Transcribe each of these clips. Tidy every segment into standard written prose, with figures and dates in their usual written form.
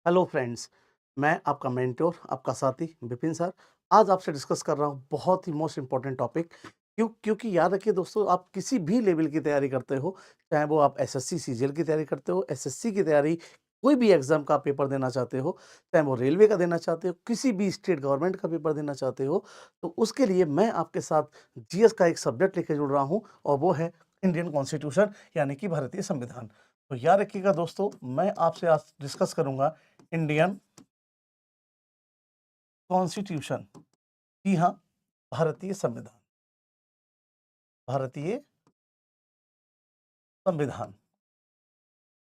Hello friends, मैं आपका mentor, आपका साथी विपिन सर। आज आपसे डिस्कस कर रहा हूँ बहुत ही मोस्ट इम्पोर्टेंट टॉपिक। क्योंकि याद रखिए दोस्तों, आप किसी भी लेवल की तैयारी करते हो, चाहे वो आप एसएससी सीजीएल की तैयारी करते हो, एसएससी की तैयारी, कोई भी एग्जाम का पेपर देना चाहते हो, चाहे वो रेलवे का देना चाहते हो, किसी भी स्टेट गवर्नमेंट का पेपर देना चाहते हो, तो उसके लिए मैं आपके साथ जीएस का एक सब्जेक्ट लेकर जुड़ रहा हूँ और वो है इंडियन कॉन्स्टिट्यूशन, यानी कि भारतीय संविधान। तो याद रखिएगा दोस्तों, मैं आपसे आज डिस्कस करूंगा इंडियन कॉन्स्टिट्यूशन। जी हाँ, भारतीय संविधान। भारतीय संविधान।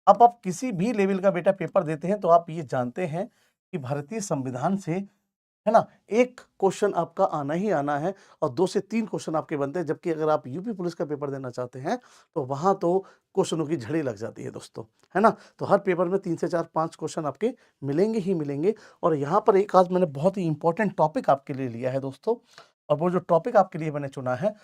अब आप किसी भी लेवल का बेटा पेपर देते हैं तो आप ये जानते हैं कि भारतीय संविधान से, है ना, एक क्वेश्चन आपका आना ही आना है और 2 से 3 क्वेश्चन आपके बनते हैं। जबकि अगर आप यूपी पुलिस का पेपर देना चाहते हैं तो वहां तो क्वेश्चनों की झड़ी लग जाती है दोस्तों, है ना। तो हर पेपर में 3 से 4 5 क्वेश्चन आपके मिलेंगे ही मिलेंगे। और यहाँ पर एक आज मैंने बहुत ही इंपॉर्टेंट टॉपिक आपके लिए लिया है दोस्तों, और वो जो टॉपिक आपके लिए मैंने चुना है,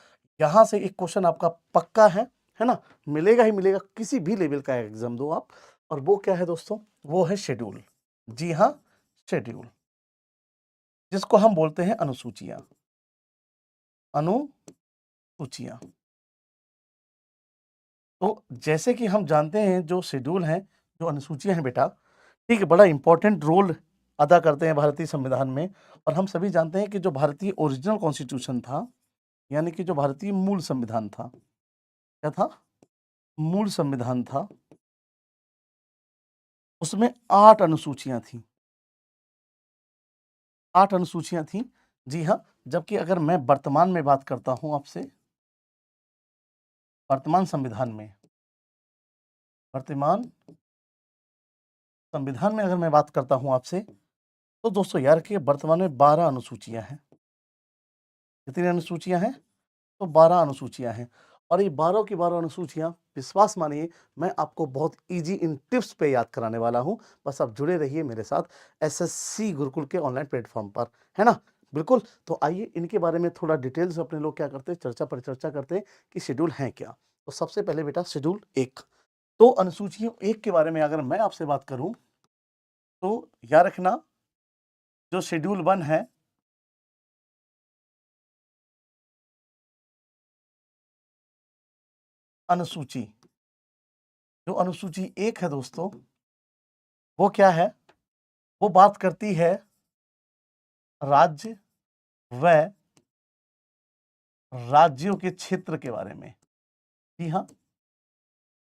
यहाँ से एक क्वेश्चन आपका पक्का है ना, मिलेगा ही मिलेगा, किसी भी लेवल का एग्जाम दो आप। और वो क्या है दोस्तों? वो है शेड्यूल। जी हाँ, शेड्यूल, जिसको हम बोलते हैं अनुसूचियां। अनुसूचियां। तो जैसे कि हम जानते हैं, जो शेड्यूल हैं, जो अनुसूचियां हैं बेटा, ठीक है, बड़ा इंपॉर्टेंट रोल अदा करते हैं भारतीय संविधान में। और हम सभी जानते हैं कि जो भारतीय ओरिजिनल कॉन्स्टिट्यूशन था, यानी कि जो भारतीय मूल संविधान था, क्या था? मूल संविधान था। उसमें 8 अनुसूचियां थी। 8 अनुसूचियां थी। जी हाँ। जबकि अगर मैं वर्तमान में बात करता हूं आपसे, वर्तमान संविधान में, वर्तमान संविधान में अगर मैं बात करता हूं आपसे, तो दोस्तों यार रखिए, वर्तमान में 12 अनुसूचियां हैं। कितनी अनुसूचियां हैं? तो 12 अनुसूचियां हैं। और ये 12 की 12 अनुसूचियां, विश्वास मानिए, मैं आपको बहुत इजी इन टिप्स पे याद कराने वाला हूं। बस आप जुड़े रहिए मेरे साथ एसएससी गुरुकुल के ऑनलाइन प्लेटफॉर्म पर, है ना। बिल्कुल। तो आइए इनके बारे में थोड़ा डिटेल्स अपने लोग क्या करते हैं, चर्चा परिचर्चा करते हैं कि शेड्यूल है क्या। तो सबसे पहले बेटा शेड्यूल 1। तो अनुसूचियों 1 के बारे में अगर मैं आपसे बात करूं, तो याद रखना, जो शेड्यूल 1 है, अनुसूची, जो अनुसूची 1 है दोस्तों, वो क्या है? वो बात करती है राज्य व राज्यों के क्षेत्र के बारे में। जी हाँ।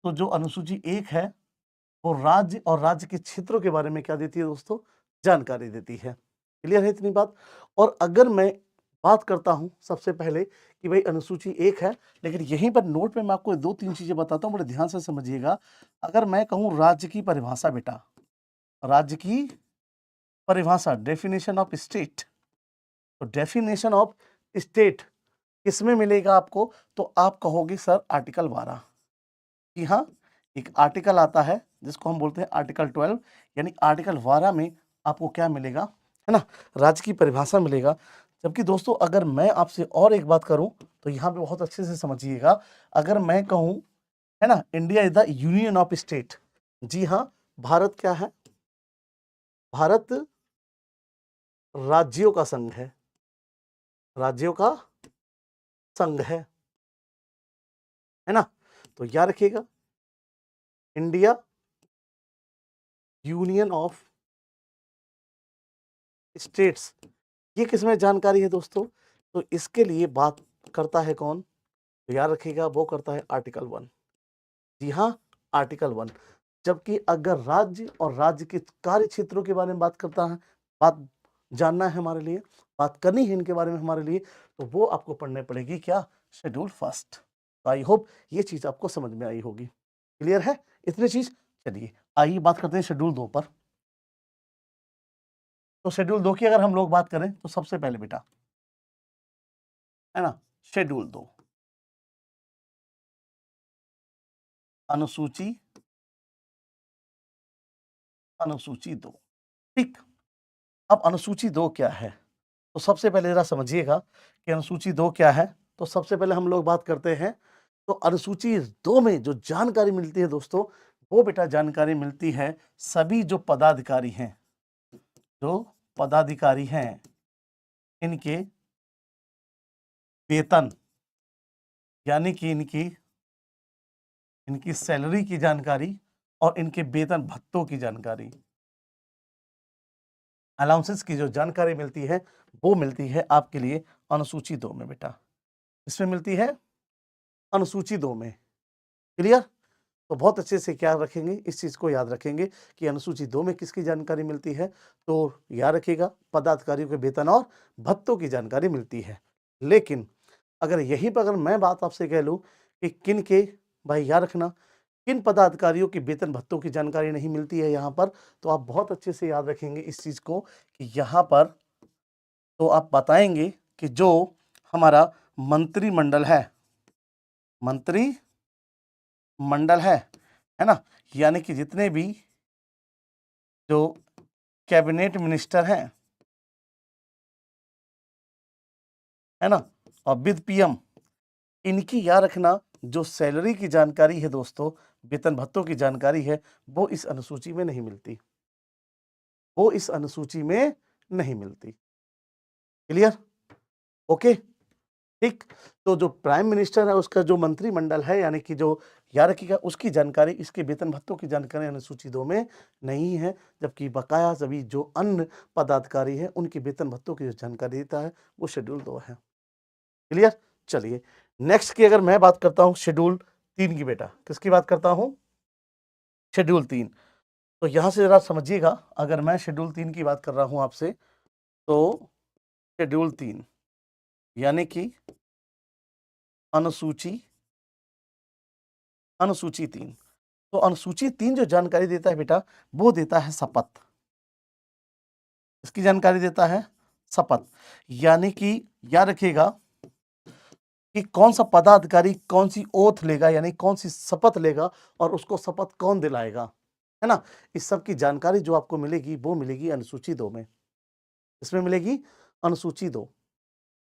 तो जो अनुसूची 1 है, वो राज्य और राज्य के क्षेत्रों के बारे में क्या देती है दोस्तों? जानकारी देती है। क्लियर है इतनी बात? और अगर मैं बात करता हूं सबसे पहले कि भाई अनुसूची 1 है, लेकिन यहीं पर नोट में मैं आपको 2-3 चीजें बताता हूं, बड़े ध्यान से समझिएगा। अगर मैं कहूं राज्य की परिभाषा बेटा, राज्य की परिभाषा, डेफिनेशन ऑफ स्टेट, तो डेफिनेशन ऑफ स्टेट किसमें मिलेगा आपको? तो आप कहोगे सर आर्टिकल 12। कि हाँ, एक आर्टिकल आता है जिसको हम बोलते हैं आर्टिकल 12, यानी आर्टिकल 12 में आपको क्या मिलेगा, है ना, राज्य की परिभाषा मिलेगा। जबकि दोस्तों अगर मैं आपसे और एक बात करूं, तो यहाँ पे बहुत अच्छे से समझिएगा। अगर मैं कहूं, है ना, India is the union of state. जी हाँ, भारत क्या है? भारत राज्यों का संघ है। राज्यों का संघ है ना। तो याद रखिएगा, इंडिया यूनियन ऑफ स्टेट्स, ये किसमें जानकारी है दोस्तों? तो इसके लिए बात करता है कौन? तो याद रखिएगा, वो करता है आर्टिकल 1। जी हाँ, आर्टिकल 1। जबकि अगर राज्य और राज्य के कार्य क्षेत्रों के बारे में बात करता है, बात जानना है हमारे लिए, बात करनी है इनके बारे में हमारे लिए, तो वो आपको पढ़ने पड़ेगी क्या? Schedule first. तो आई होप ये चीज आपको समझ में आई होगी। क्लियर है इतनी चीज? चलिए आइए बात करते हैं शेड्यूल 2 पर। तो शेड्यूल 2 की अगर हम लोग बात करें, तो सबसे पहले बेटा, है ना, शेड्यूल 2, अनुसूची, अनुसूची 2। ठीक। अब अनुसूची 2 क्या है? तो सबसे पहले जरा समझिएगा कि अनुसूची 2 क्या है। तो सबसे पहले हम लोग बात करते हैं, तो अनुसूची 2 में जो जानकारी मिलती है दोस्तों, वो बेटा जानकारी मिलती है सभी जो पदाधिकारी हैं, इनके वेतन, यानी कि इनकी सैलरी की जानकारी और इनके वेतन भत्तों की जानकारी, अलाउंसेस की जो जानकारी मिलती है वो मिलती है आपके लिए अनुसूची 2 में बेटा। इसमें मिलती है अनुसूची 2 में। क्लियर? तो बहुत अच्छे से क्या रखेंगे, इस चीज को याद रखेंगे कि अनुसूची 2 में किसकी जानकारी मिलती है। तो याद रखिएगा पदाधिकारियों के वेतन और भत्तों की जानकारी मिलती है। लेकिन अगर यहीं पर अगर मैं बात आपसे कह लूं कि किन के, भाई याद रखना, किन पदाधिकारियों की वेतन भत्तों की जानकारी नहीं मिलती है यहाँ पर, तो आप बहुत अच्छे से याद रखेंगे इस चीज को कि यहाँ पर तो आप बताएंगे कि जो हमारा मंत्रिमंडल है ना, यानी कि जितने भी जो कैबिनेट मिनिस्टर हैं, है ना, और विद पीएम, इनकी याद रखना जो सैलरी की जानकारी है दोस्तों, वेतन भत्तों की जानकारी है, वो इस अनुसूची में नहीं मिलती, क्लियर? ओके, ठीक। तो जो प्राइम मिनिस्टर है उसका जो मंत्रिमंडल है, यानी कि जो याद रखिएगा उसकी जानकारी, इसके वेतन भत्तों की जानकारी अनुसूची 2 में नहीं है, जबकि बकाया सभी जो अन्य पदाधिकारी है उनकी वेतन भत्तों की जो जानकारी देता है वो शेड्यूल 2 है। क्लियर? चलिए नेक्स्ट की अगर मैं बात करता हूं शेड्यूल 3 की बेटा, किसकी बात करता हूं? शेड्यूल 3। तो यहां से जरा समझिएगा, अगर मैं शेड्यूल 3 की बात कर रहा हूं आपसे, तो शेड्यूल 3 यानी कि अनुसूची 3। तो अनुसूची 3 जो जानकारी देता है बेटा, वो देता है शपथ। इसकी जानकारी देता है शपथ, यानी कि याद रखिएगा कि कौन सा पदाधिकारी कौन सी ओथ लेगा, यानी कौन सी शपथ लेगा और उसको शपथ कौन दिलाएगा, है ना। इस सब की जानकारी जो आपको मिलेगी वो मिलेगी अनुसूची 2 में। इसमें मिलेगी अनुसूची 2।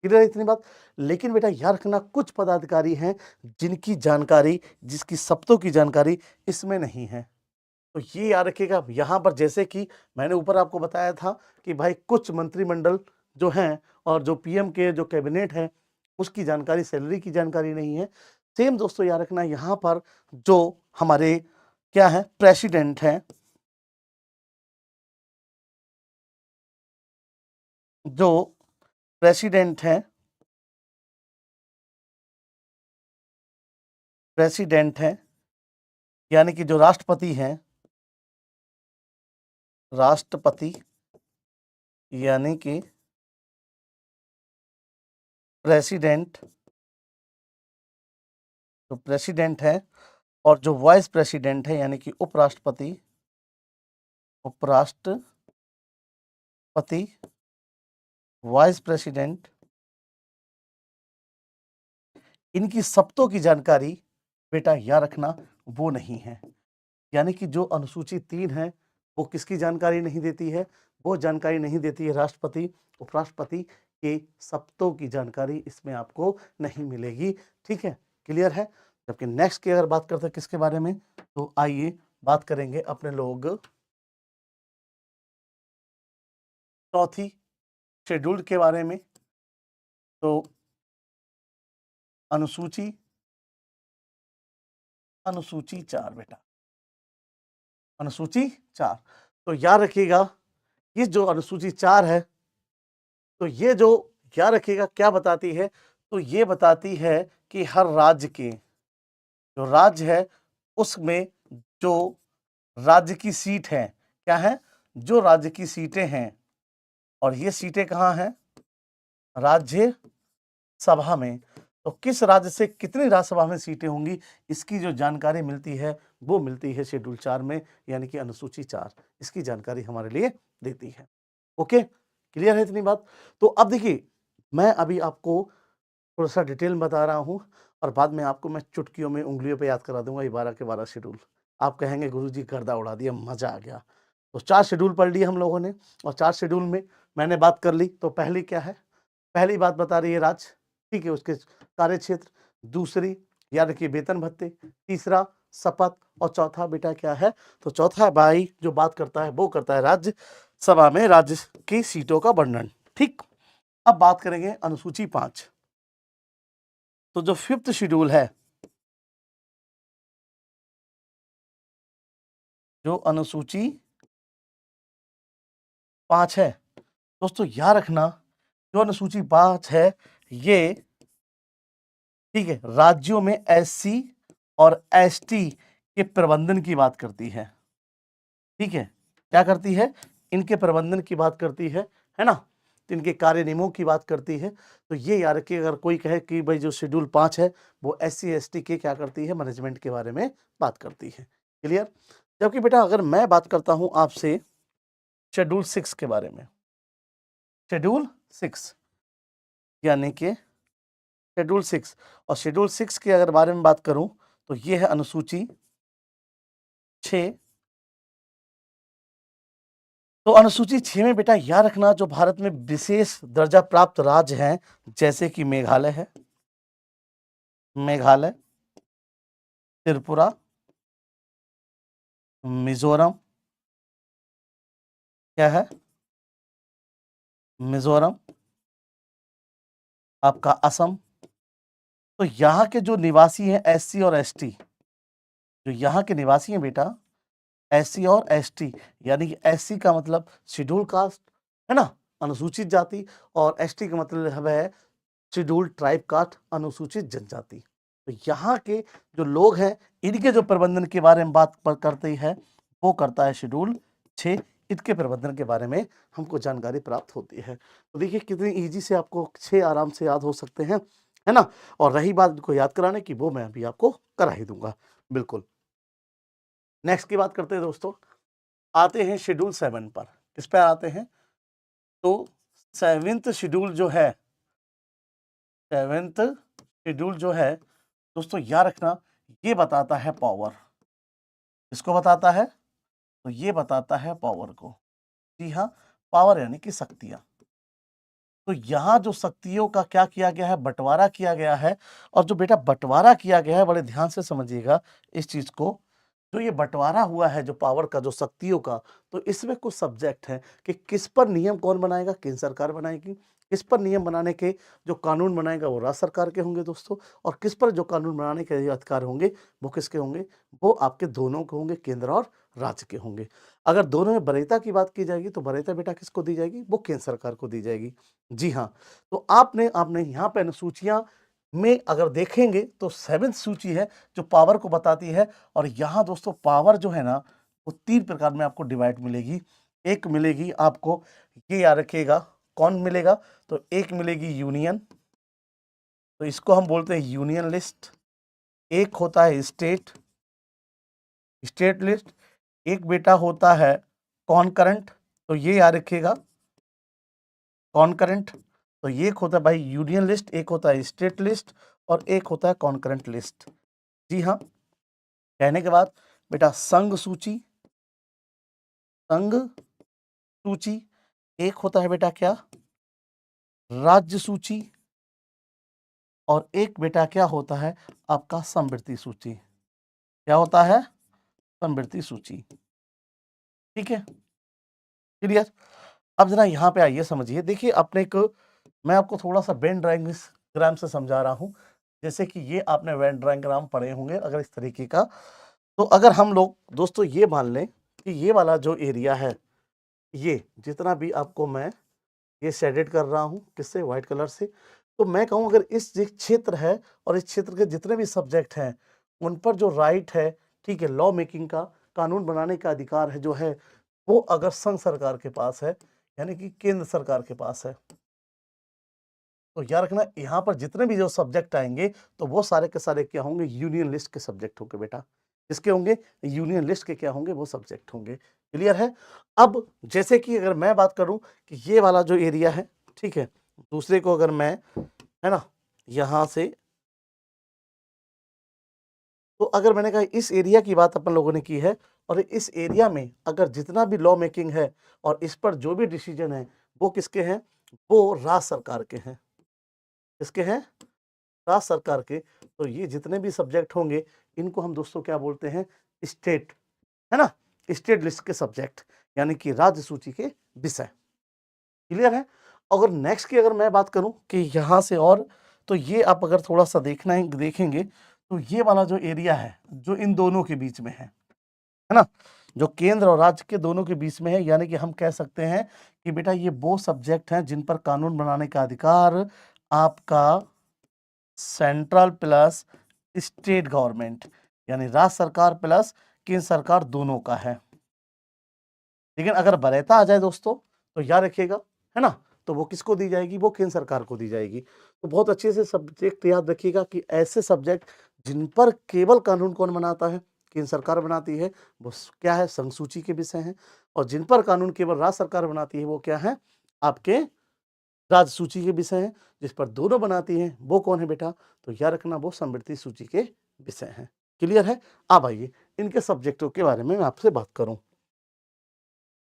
क्लियर है इतनी बात? लेकिन बेटा याद रखना कुछ पदाधिकारी हैं जिनकी जानकारी, जिसकी शपथों की जानकारी इसमें नहीं है। तो ये याद रखिएगा यहाँ पर, जैसे कि मैंने ऊपर आपको बताया था कि भाई कुछ मंत्रिमंडल जो हैं और जो पीएम के जो कैबिनेट है उसकी जानकारी, सैलरी की जानकारी नहीं है। सेम दोस्तों याद रखना यहाँ पर जो हमारे क्या है, प्रेसिडेंट हैं, जो प्रेसिडेंट हैं, यानी कि जो राष्ट्रपति हैं, यानी कि प्रेसिडेंट, जो प्रेसिडेंट है, और जो वाइस प्रेसिडेंट है यानी कि उपराष्ट्रपति, वाइस प्रेसिडेंट, इनकी शपथों की जानकारी बेटा याद रखना वो नहीं है। यानी कि जो अनुसूची 3 है वो किसकी जानकारी नहीं देती है, वो जानकारी नहीं देती है राष्ट्रपति, उपराष्ट्रपति के शपथों की जानकारी इसमें आपको नहीं मिलेगी। ठीक है, क्लियर है? जबकि नेक्स्ट की अगर बात करते हैं किसके बारे में, तो आइए बात करेंगे अपने लोग चौथी शेड्यूल के बारे में। तो अनुसूची 4 बेटा, अनुसूची 4। तो याद रखिएगा ये जो अनुसूची 4 है, तो ये जो याद रखिएगा क्या बताती है, तो ये बताती है कि हर राज्य के जो राज्य है उसमें जो राज्य की सीट है, क्या है, जो राज्य की सीटें हैं, और ये सीटें कहाँ हैं, राज्य सभा में। तो किस राज्य से कितनी राज्यसभा में सीटें होंगी, इसकी जो जानकारी मिलती है वो मिलती है शेड्यूल 4 में, यानी कि अनुसूची 4 इसकी जानकारी हमारे लिए देती है। ओके, क्लियर है इतनी बात? तो अब देखिए मैं अभी आपको थोड़ा सा डिटेल में बता रहा हूँ और बाद में आपको मैं चुटकियों में उंगलियों पे याद करा दूंगा ये 12 के 12 शेड्यूल। आप कहेंगे गुरुजी गर्दा उड़ा दिया, मजा आ गया। तो 4 शेड्यूल पढ़ लिए हम लोगों ने, और 4 शेड्यूल में मैंने बात कर ली। तो पहली क्या है, पहली बात बता रही है राज्य, ठीक है, उसके कार्य क्षेत्र। दूसरी याद रखिए वेतन भत्ते। तीसरा शपथ, और चौथा बेटा क्या है, तो चौथा भाई जो बात करता है वो करता है राज्यसभा में राज्य की सीटों का वर्णन। ठीक, अब बात करेंगे अनुसूची 5। तो जो 5th शेड्यूल है, जो अनुसूची 5 है दोस्तों, याद रखना जो अनुसूची 5 है ये, ठीक है, राज्यों में एससी और एसटी के प्रबंधन की बात करती है। ठीक है, क्या करती है, इनके प्रबंधन की बात करती है ना, तो इनके कार्य नियमों की बात करती है। तो ये याद रखिए, अगर कोई कहे कि भाई जो शेड्यूल 5 है वो एससी एसटी के क्या करती है, मैनेजमेंट के बारे में बात करती है। क्लियर। जबकि बेटा अगर मैं बात करता हूं आपसे शेड्यूल 6 के बारे में, शेड्यूल 6 यानी कि शेड्यूल 6, और शेड्यूल 6 के अगर बारे में बात करूं तो ये है अनुसूची 6। तो अनुसूची 6 में बेटा याद रखना, जो भारत में विशेष दर्जा प्राप्त राज्य हैं, जैसे कि मेघालय है, मेघालय, त्रिपुरा, मिजोरम, क्या है, मिजोरम, आपका असम। तो यहाँ के जो निवासी हैं एससी और एसटी, जो यहाँ के निवासी हैं बेटा एससी और एसटी, यानी कि एससी का मतलब शेड्यूल कास्ट है ना, अनुसूचित जाति, और एसटी का मतलब है शेड्यूल ट्राइब कास्ट, अनुसूचित जनजाति। तो यहाँ के जो लोग हैं इनके जो प्रबंधन के बारे में बात करती है वो करता है शेड्यूल 6। इनके प्रबंधन के बारे में हमको जानकारी प्राप्त होती है। तो देखिए कितनी इजी से आपको 6 आराम से याद हो सकते हैं, है ना। और रही बात इनको याद कराने की, वो मैं अभी आपको करा ही दूंगा, बिल्कुल। नेक्स्ट की बात करते हैं दोस्तों, आते हैं शेड्यूल 7 पर। किस पे आते हैं, तो 7th शेड्यूल जो है, 7th शेड्यूल जो है दोस्तों याद रखना, ये बताता है पावर। इसको बताता है, तो ये बताता है पावर को। जी हाँ, पावर यानी कि शक्तियां। तो यहाँ जो शक्तियों का क्या किया गया है, बंटवारा किया गया है। और जो बेटा बंटवारा किया गया है, बड़े ध्यान से समझिएगा इस चीज को, जो ये बंटवारा हुआ है जो पावर का, जो शक्तियों का, तो इसमें कुछ सब्जेक्ट है कि किस पर नियम कौन बनाएगा, केंद्र सरकार बनाएगी। किस पर नियम बनाने के जो कानून बनाएगा वो राज्य सरकार के होंगे दोस्तों। और किस पर जो कानून बनाने के अधिकार होंगे वो किसके होंगे, वो आपके दोनों के होंगे, केंद्र और राज्य के होंगे। अगर दोनों में वरीयता की बात की जाएगी तो वरीयता बेटा किसको दी जाएगी, वो केंद्र सरकार को दी जाएगी। जी हाँ, तो आपने आपने यहाँ पे अनुसूचियां में अगर देखेंगे तो 7th सूची है जो पावर को बताती है। और यहाँ दोस्तों पावर जो है ना, वो 3 प्रकार में आपको डिवाइड मिलेगी। एक मिलेगी आपको, ये याद रखिएगा, कौन मिलेगा, तो एक मिलेगी यूनियन, तो इसको हम बोलते हैं यूनियन लिस्ट। एक होता है स्टेट, स्टेट लिस्ट। एक बेटा होता है कॉनकरेंट, तो ये याद रखिएगा कॉनकरेंट। तो ये एक होता है भाई यूनियन लिस्ट, एक होता है स्टेट लिस्ट, और एक होता है कॉनकरेंट लिस्ट। जी हाँ, कहने के बाद बेटा संघ सूची, संघ सूची। एक होता है बेटा क्या, राज्य सूची, और एक बेटा क्या होता है आपका समवर्ती सूची। क्या होता है, समवर्ती सूची। ठीक है, क्लियर। अब जरा यहाँ पे आइए समझिए, देखिए अपने को मैं आपको थोड़ा सा वेन डायग्राम से समझा रहा हूँ। जैसे कि ये आपने वेन डायग्राम पढ़े होंगे अगर इस तरीके का, तो अगर हम लोग दोस्तों ये मान लें कि ये वाला जो एरिया है, ये जितना भी आपको मैं ये शेडेड कर रहा हूँ किससे, व्हाइट कलर से, तो मैं कहूँ अगर इस जो क्षेत्र है और इस क्षेत्र के जितने भी सब्जेक्ट हैं उन पर जो राइट है, ठीक है, लॉ मेकिंग का, कानून बनाने का अधिकार है जो है, वो अगर संघ सरकार के पास है, यानी कि केंद्र सरकार के पास है, तो याद रखना यहाँ पर जितने भी जो सब्जेक्ट आएंगे तो वो सारे के सारे क्या होंगे, यूनियन लिस्ट के सब्जेक्ट होंगे बेटा। किसके होंगे, यूनियन लिस्ट के क्या होंगे, वो सब्जेक्ट होंगे। क्लियर है। अब जैसे कि अगर मैं बात करूं कि ये वाला जो एरिया है, ठीक है, दूसरे को अगर मैं, है ना, यहां से, तो अगर मैंने कहा इस एरिया की बात अपन लोगों ने की है, और इस एरिया में अगर जितना भी लॉ मेकिंग है और इस पर जो भी डिसीजन है वो किसके हैं, वो राज्य सरकार के हैं। किसके हैं, राज्य सरकार के। तो ये जितने भी सब्जेक्ट होंगे इनको हम दोस्तों क्या बोलते हैं, स्टेट, है ना, स्टेट लिस्ट के सब्जेक्ट, यानी कि राज्य सूची के विषय। क्लियर है। अगर नेक्स्ट की अगर मैं बात करूं कि यहाँ से और, तो ये आप अगर थोड़ा सा देखना है देखेंगे तो ये वाला जो एरिया है जो इन दोनों के बीच में है ना, जो केंद्र और राज्य के दोनों के बीच में है, यानी कि हम कह सकते हैं कि बेटा ये वो सब्जेक्ट हैं जिन पर कानून बनाने का अधिकार आपका सेंट्रल प्लस स्टेट गवर्नमेंट, यानी राज्य सरकार प्लस केंद्र सरकार दोनों का है। लेकिन अगर वरीयता आ जाए दोस्तों तो याद रखिएगा, है ना, तो वो किसको दी जाएगी, वो केंद्र सरकार को दी जाएगी। तो बहुत अच्छे से सब्जेक्ट याद रखिएगा कि ऐसे सब्जेक्ट जिन पर केवल कानून कौन बनाता है, केंद्र सरकार बनाती है, वो क्या है, संघ सूची के विषय हैं। और जिन पर कानून केवल राज्य सरकार बनाती है वो क्या है, आपके राज्य सूची के विषय हैं। जिस पर दोनों बनाती हैं वो कौन है बेटा, तो याद रखना वो समवर्ती सूची के विषय हैं। क्लियर है। अब आइए इनके सब्जेक्टों के बारे में मैं आपसे बात करूं।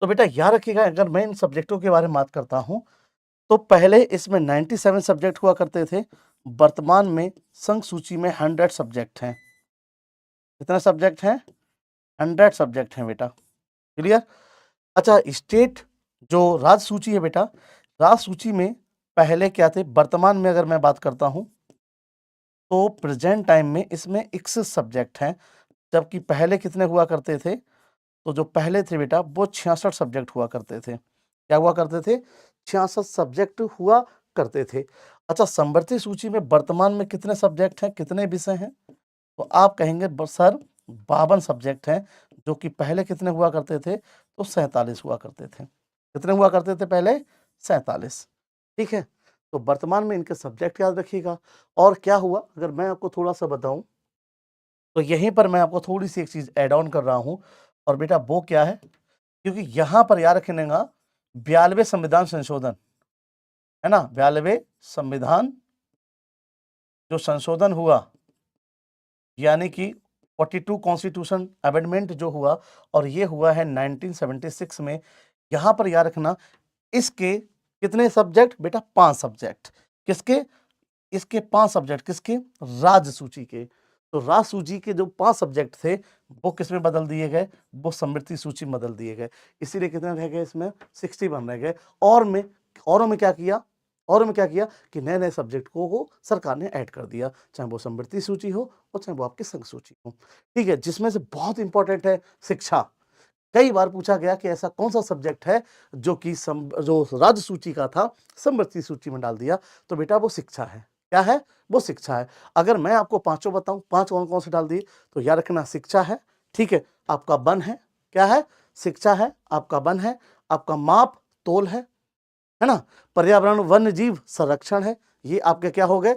तो बेटा याद रखिएगा, अगर मैं इन सब्जेक्टों के बारे में बात करता हूं तो पहले इसमें 97 सब्जेक्ट हुआ करते थे, वर्तमान में संघ सूची में 100 सब्जेक्ट हैं। कितने सब्जेक्ट हैं, 100 सब्जेक्ट हैं बेटा। क्लियर। अच्छा, स्टेट जो राज्य सूची है बेटा, राज्य सूची में पहले क्या थे, वर्तमान में अगर मैं बात करता हूं तो प्रेजेंट टाइम में इसमें 61 सब्जेक्ट हैं, जबकि पहले कितने हुआ करते थे, तो जो पहले थे बेटा वो 66 सब्जेक्ट हुआ करते थे। क्या हुआ करते थे, 66 सब्जेक्ट हुआ करते थे। अच्छा, समवर्ती सूची में वर्तमान में कितने सब्जेक्ट हैं, कितने विषय हैं, तो आप कहेंगे सर 52 सब्जेक्ट हैं, जो कि पहले कितने हुआ करते थे, तो 47 हुआ करते थे। कितने हुआ करते थे पहले, 47। ठीक है। तो वर्तमान में इनके सब्जेक्ट याद रखिएगा। और क्या हुआ, अगर मैं आपको थोड़ा सा बताऊं तो यहीं पर मैं आपको थोड़ी सी एक चीज ऐड ऑन कर रहा हूं, और बेटा वो क्या है, क्योंकि यहां पर याद रखने 42वें संविधान संशोधन, है ना, 42वें संविधान जो संशोधन हुआ, यानी कि 42 कॉन्स्टिट्यूशन अमेंडमेंट जो हुआ, और ये हुआ है 1976 में। यहां पर याद रखना इसके कितने सब्जेक्ट बेटा, 5 सब्जेक्ट। किसके, इसके 5 सब्जेक्ट, किसके, राज्य सूची के। तो राज्य सूची के जो 5 सब्जेक्ट थे वो किसमें बदल दिए गए, वो समवर्ती सूची में बदल दिए गए। इसीलिए कितने रह गए इसमें, 61 रह गए। औरों में क्या किया, और में क्या किया कि नए नए सब्जेक्ट को सरकार ने ऐड कर दिया, चाहे वो समवर्ती सूची हो और चाहे वो आपकी संघ सूची हो। ठीक है, जिसमें से बहुत इंपॉर्टेंट है शिक्षा। कई बार पूछा गया कि ऐसा कौन सा सब्जेक्ट है जो कि जो राज्य सूची का था समवर्ती सूची में डाल दिया, तो बेटा वो शिक्षा है। क्या है, वो शिक्षा है। अगर मैं आपको पांचों बताऊं, 5 कौन कौन से डाल दिए, तो याद रखना शिक्षा है, ठीक है, आपका वन है, क्या है, शिक्षा है, आपका वन है, आपका माप तोल है ना, पर्यावरण वन्य जीव संरक्षण है, ये आपके क्या हो गए,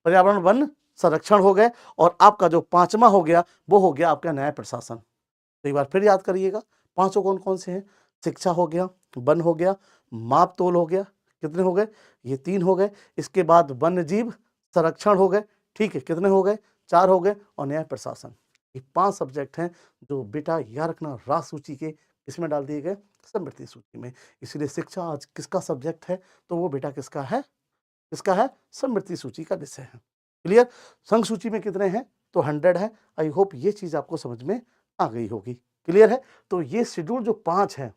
पर्यावरण वन संरक्षण हो गए। और आपका जो 5वां हो गया वो हो गया आपका न्याय प्रशासन। तो एक बार फिर याद करिएगा, पांचों कौन कौन से हैं, शिक्षा हो गया, वन हो गया, माप तोल हो गया, कितने हो गए, ये 3 हो गए। इसके बाद वन्य जीव संरक्षण हो गए, ठीक है, कितने हो गए, 4 हो गए। और न्याय प्रशासन, ये 5 सब्जेक्ट हैं जो बेटा याद रखना राज्य सूची के इसमें डाल दिए गए, समवर्ती सूची में। इसलिए शिक्षा आज किसका सब्जेक्ट है, तो वो बेटा किसका है, किसका है, समवर्ती सूची का विषय है। क्लियर। संघ सूची में कितने हैं, तो 100 है। आई होप ये चीज आपको समझ में आ गई होगी। क्लियर है। तो ये शेड्यूल जो 5 है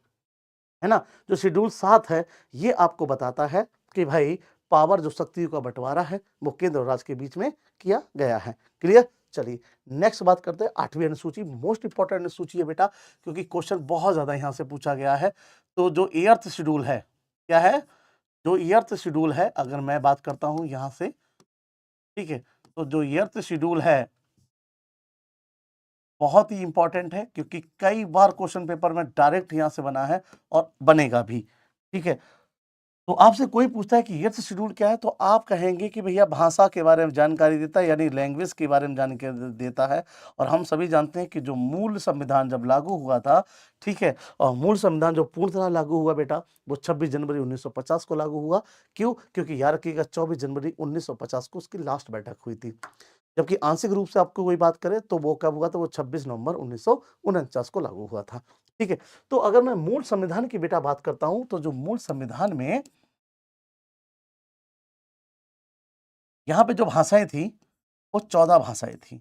ना, जो शेड्यूल 7 है, ये आपको बताता है कि भाई पावर जो शक्तियों का बंटवारा है वो केंद्र और राज्य के बीच में किया गया है। क्लियर। चलिए नेक्स्ट बात करते हैं 8वीं अनुसूची, मोस्ट इंपॉर्टेंट अनुसूची है बेटा, क्योंकि क्वेश्चन बहुत ज्यादा यहां से पूछा गया है। तो जो 8th शेड्यूल है, क्या है, जो 8th शेड्यूल है, अगर मैं बात करता हूं यहां से, ठीक है, तो जो 8th शेड्यूल है बहुत ही इंपॉर्टेंट है, क्योंकि कई बार क्वेश्चन पेपर में डायरेक्ट यहां से बना है और बनेगा भी। ठीक है। तो आपसे कोई पूछता है कि ये शेड्यूल क्या है, तो आप कहेंगे कि भैया भाषा के बारे में जानकारी देता है, यानी लैंग्वेज के बारे में जानकारी देता है। और हम सभी जानते हैं कि जो मूल संविधान जब लागू हुआ था, ठीक है, और मूल संविधान जो पूर्ण तरह लागू हुआ बेटा, वो 26 जनवरी 1950 को लागू हुआ। क्यों, क्योंकि याद रखिएगा 24 जनवरी 1950 को उसकी लास्ट बैठक हुई थी। जबकि आंशिक रूप से आपको कोई बात करे तो वो कब हुआ था, वो 26 नवंबर 1949 को लागू हुआ था। ठीक है। तो अगर मैं मूल संविधान की बेटा बात करता हूं, तो जो मूल संविधान में यहाँ पे जो भाषाएं थी वो 14 भाषाएं थी।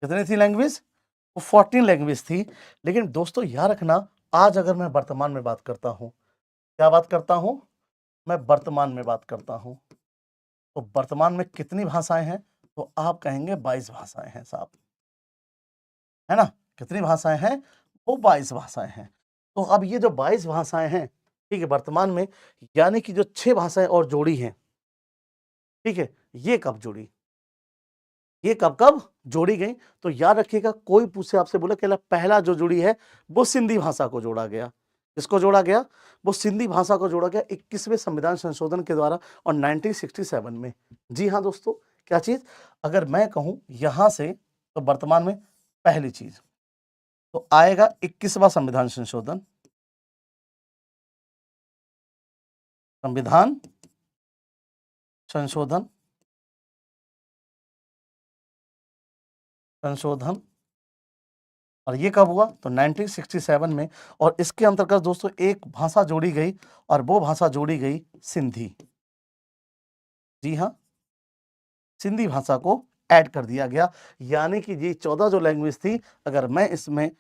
कितनी थी लैंग्वेज? वो 14 लैंग्वेज थी। लेकिन दोस्तों याद रखना, आज अगर मैं वर्तमान में बात करता हूँ, क्या बात करता हूँ? मैं वर्तमान में बात करता हूँ। तो वर्तमान में कितनी भाषाएं हैं? तो आप कहेंगे 22 भाषाएं हैं साहब, है ना? कितनी भाषाएं हैं? वो 22 भाषाएं हैं। तो अब ये जो 22 भाषाएं हैं, ठीक है, वर्तमान में, यानी कि जो 6 भाषाएं और जोड़ी हैं, ठीक है, ये कब जुड़ी? ये कब कब जोड़ी गई? तो याद रखिएगा, कोई पूछे आपसे, बोला कि पहला जो जुड़ी है वो सिंधी भाषा को जोड़ा गया। किसको जोड़ा गया? वो सिंधी भाषा को जोड़ा गया 21वें संविधान संशोधन के द्वारा और 1967 में। जी हाँ दोस्तों, क्या चीज? अगर मैं कहूं यहां से, तो वर्तमान में पहली चीज तो आएगा 21वां संविधान संशोधन, संविधान संशोधन, संशोधन। और ये कब हुआ? तो 1967 में। और इसके अंतर्गत दोस्तों एक भाषा जोड़ी गई, और वो भाषा जोड़ी गई सिंधी। जी हाँ, सिंधी भाषा को ऐड कर दिया गया। यानी कि ये 14 जो लैंग्वेज थी, अगर मैं इसमें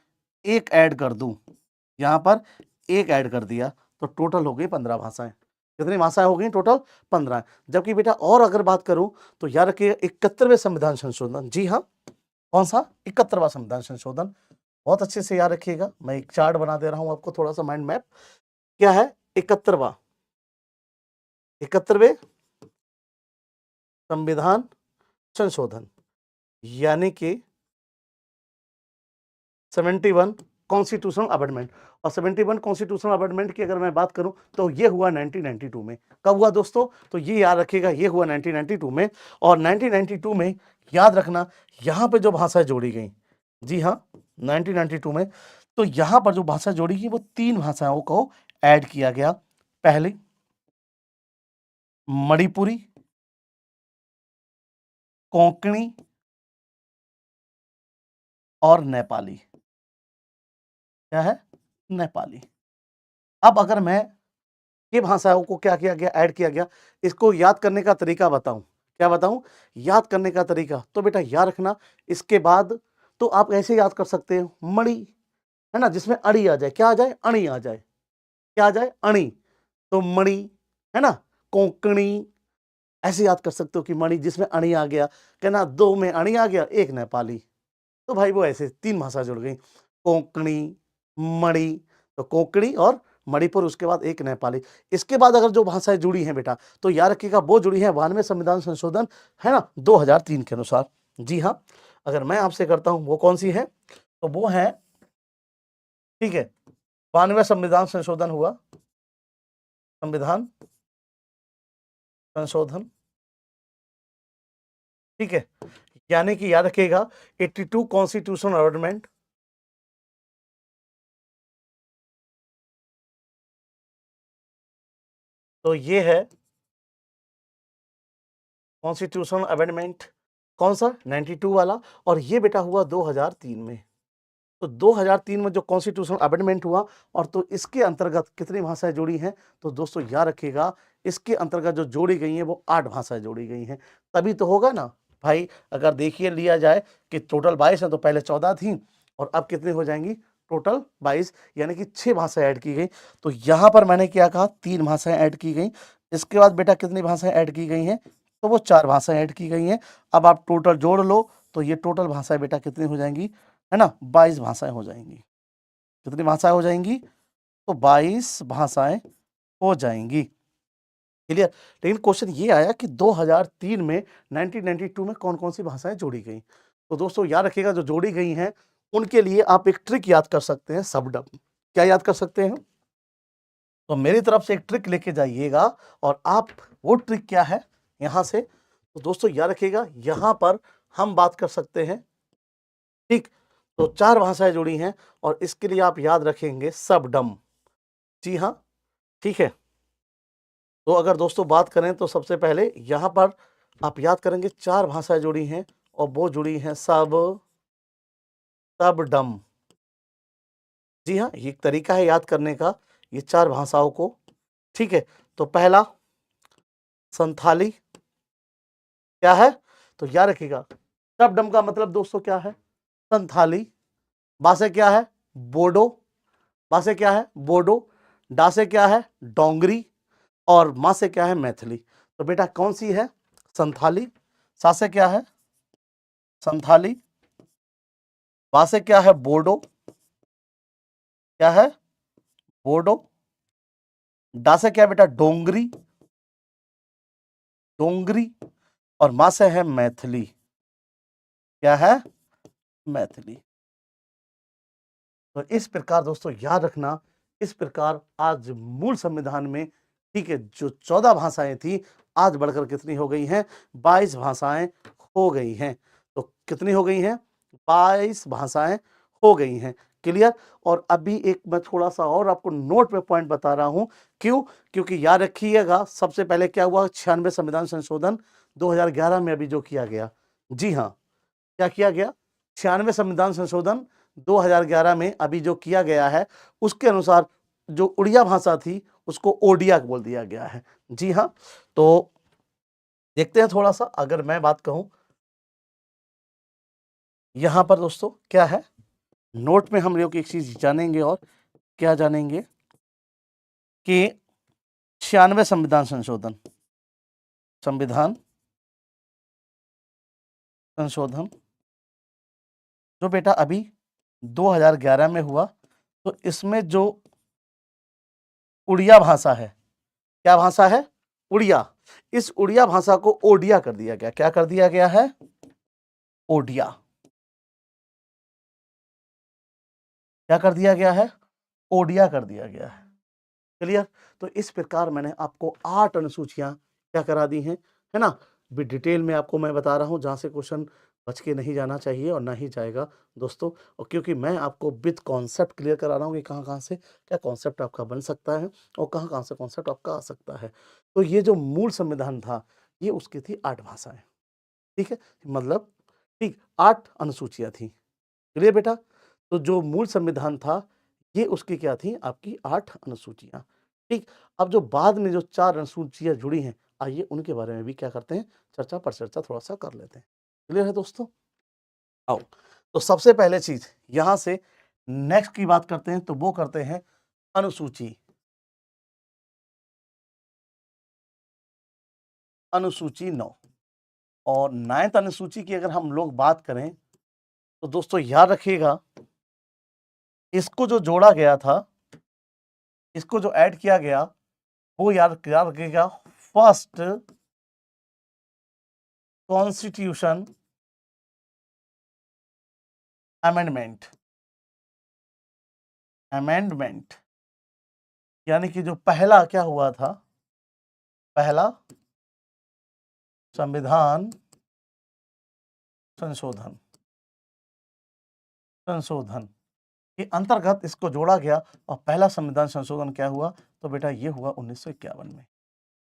एक ऐड कर दूं, यहां पर एक ऐड कर दिया, तो टोटल हो गई 15 भाषाएं। कितनी भाषाएं हो गई टोटल? 15। जबकि बेटा और अगर बात करूं, तो याद रखिए 71वें संविधान संशोधन, जी हाँ, कौन सा? 71वां संविधान संशोधन। बहुत अच्छे से याद रखिएगा, मैं एक चार्ट बना दे रहा हूं आपको, थोड़ा सा माइंड मैप। क्या है? 71वें संविधान संशोधन, यानी कि 71 कॉन्स्टिट्यूशनल अमेंडमेंट। और 71 कॉन्स्टिट्यूशनल अमेंडमेंट की अगर मैं बात करूं, तो ये हुआ 1992 में। कब हुआ दोस्तों? तो ये याद रखिएगा, ये हुआ 1992 में। और 1992 में याद रखना, यहां पे जो भाषाएं जोड़ी गई, जी हाँ, 1992 में, तो यहां पर जो भाषा जोड़ी गई वो 3 भाषाओं को ऐड किया गया। पहली मणिपुरी, कोंकणी और नेपाली। क्या है? नेपाली। अब अगर मैं ये भाषाओं को क्या किया गया? ऐड किया गया। इसको याद करने का तरीका बताऊं? क्या बताऊं? याद करने का तरीका, तो बेटा याद रखना, इसके बाद तो आप ऐसे याद कर सकते हो, मणि, है ना, जिसमें अड़ी आ जाए। क्या आ जाए? अणी आ जाए। क्या आ जाए? अणी। तो मणि, है ना, कोंकणी, ऐसे याद कर सकते हो कि मणि जिसमें अणी आ गया, कहना 2 में अणी आ गया, 1 नेपाली। तो भाई वो ऐसे 3 भाषा जुड़ गई, कोंकणी, मणि। तो कोंकणी और मणिपुर, उसके बाद 1 नेपाली। इसके बाद अगर जो भाषाएं जुड़ी हैं बेटा, तो याद रखिएगा वो जुड़ी है 92वें संविधान संशोधन, है ना, 2003 के अनुसार। जी हाँ, अगर मैं आपसे करता हूं वो कौन सी है, तो वो है, ठीक है, 92वां संविधान संशोधन हुआ, संविधान संशोधन, ठीक है, यानी कि याद रखिएगा 82 कॉन्स्टिट्यूशनल अमेंडमेंट, तो ये है कॉन्स्टिट्यूशनल अमेंडमेंट, कौन सा? 92 वाला। और ये बेटा हुआ 2003 में। तो 2003 में जो कॉन्स्टिट्यूशनल अमेंडमेंट हुआ, और तो इसके अंतर्गत कितनी भाषाएं जोड़ी हैं? तो दोस्तों याद रखिएगा, इसके अंतर्गत जो जोड़ी गई हैं वो 8 भाषाएं जोड़ी गई हैं। तभी तो होगा ना भाई। अगर देखिए लिया जाए कि टोटल 22 है, तो पहले 14 थी, और अब कितनी हो जाएंगी? टोटल 22, यानी कि 6 भाषाएं ऐड की गई। तो यहां पर मैंने क्या कहा? 3 भाषाएं ऐड की गई। इसके बाद बेटा कितनी भाषाएं ऐड की गई हैं? तो वो 4 भाषाएं ऐड की गई हैं। अब आप टोटल जोड़ लो, तो ये टोटल भाषाएं बेटा कितनी हो जाएंगी? है ना, 22 भाषाएं हो जाएंगी। कितनी भाषाएं हो जाएंगी? तो 22 भाषाएं हो जाएंगी। क्लियर? लेकिन क्वेश्चन ये आया कि 2003 में, 1992 में कौन कौन सी भाषाएं जोड़ी गई? तो दोस्तों याद रखिएगा, जो जोड़ी गई हैं उनके लिए आप एक ट्रिक याद कर सकते हैं, शब्दम। क्या याद कर सकते हैं? तो मेरी तरफ से एक ट्रिक लेके जाइएगा, और आप, वो ट्रिक क्या है यहां से, तो दोस्तों याद रखिएगा, यहां पर हम बात कर सकते हैं, ठीक। तो 4 भाषाएं जुड़ी हैं, और इसके लिए आप याद रखेंगे शब्दम। जी हाँ, ठीक है। तो अगर दोस्तों बात करें, तो सबसे पहले यहां पर आप याद करेंगे 4 भाषाएं जुड़ी हैं, और वो जुड़ी हैं शब्दम। जी हाँ, ये एक तरीका है याद करने का, ये 4 भाषाओं को, ठीक है। तो पहला संथाली, क्या है? तो याद रखिएगा, शब्दम का मतलब दोस्तों क्या है? संथाली, बा से क्या है बोडो, बा से क्या है बोडो, डा से क्या है डोंगरी और मा से क्या है मैथिली। तो बेटा कौन सी है संथाली, सा से क्या है संथाली, बा से क्या है बोडो, क्या है बोडो, डा से क्या है बेटा डोंगरी, डोंगरी और मा से है मैथिली, क्या है मैथिली। तो इस प्रकार दोस्तों याद रखना, इस प्रकार आज मूल संविधान में ठीक है जो 14 भाषाएं थी आज बढ़कर कितनी हो गई हैं 22 भाषाएं हो गई हैं। तो कितनी हो गई हैं 22 भाषाएं हो गई हैं। क्लियर। और अभी एक मैं थोड़ा सा और आपको नोट पे पॉइंट बता रहा हूं, क्यों, क्योंकि याद रखिएगा सबसे पहले क्या हुआ 96 संविधान संशोधन 2011 में अभी जो किया गया, जी हाँ क्या किया गया 96 संविधान संशोधन 2011 में अभी जो किया गया है उसके अनुसार जो उड़िया भाषा थी उसको ओडिया बोल दिया गया है। जी हाँ। तो देखते हैं थोड़ा सा, अगर मैं बात कहूं यहां पर दोस्तों क्या है नोट में हम लोग एक चीज जानेंगे, और क्या जानेंगे कि 96 संविधान संशोधन जो बेटा अभी 2011 में हुआ, तो इसमें जो उड़िया भाषा है, क्या भाषा है उड़िया, इस उड़िया भाषा को ओडिया कर दिया गया। क्या कर दिया गया है ओडिया, क्या कर दिया गया है ओडिया कर दिया गया है। क्लियर। तो इस प्रकार मैंने आपको 8 अनुसूचियां क्या करा दी हैं, है ना। भी डिटेल में आपको मैं बता रहा हूं जहां से क्वेश्चन बच के नहीं जाना चाहिए और ना ही जाएगा दोस्तों, और क्योंकि मैं आपको विद कॉन्सेप्ट क्लियर करा रहा हूं कि कहां कहां से क्या कॉन्सेप्ट आपका बन सकता है और कहां कहां से कॉन्सेप्ट आपका आ सकता है। तो ये जो मूल संविधान था ये उसकी थी 8 भाषाएं, ठीक है, मतलब ठीक 8 अनुसूचियां थी। क्लियर बेटा। तो जो मूल संविधान था ये उसकी क्या थी आपकी 8 अनुसूचियां। ठीक। अब जो बाद में जो 4 अनुसूचियां जुड़ी हैं आइए उनके बारे में भी क्या करते हैं चर्चा पर चर्चा थोड़ा सा कर लेते हैं। क्लियर है दोस्तों। आओ तो सबसे पहले चीज यहां से नेक्स्ट की बात करते हैं, तो वो करते हैं अनुसूची, अनुसूची 9 और 9th अनुसूची की अगर हम लोग बात करें तो दोस्तों याद रखिएगा इसको जो जोड़ा गया था, इसको जो ऐड किया गया वो याद रखिएगा फर्स्ट कॉन्स्टिट्यूशन अमेंडमेंट, अमेंडमेंट यानी कि जो पहला क्या हुआ था, पहला संविधान संशोधन, संशोधन के अंतर्गत इसको जोड़ा गया और पहला संविधान संशोधन क्या हुआ, तो बेटा ये हुआ 1951 में।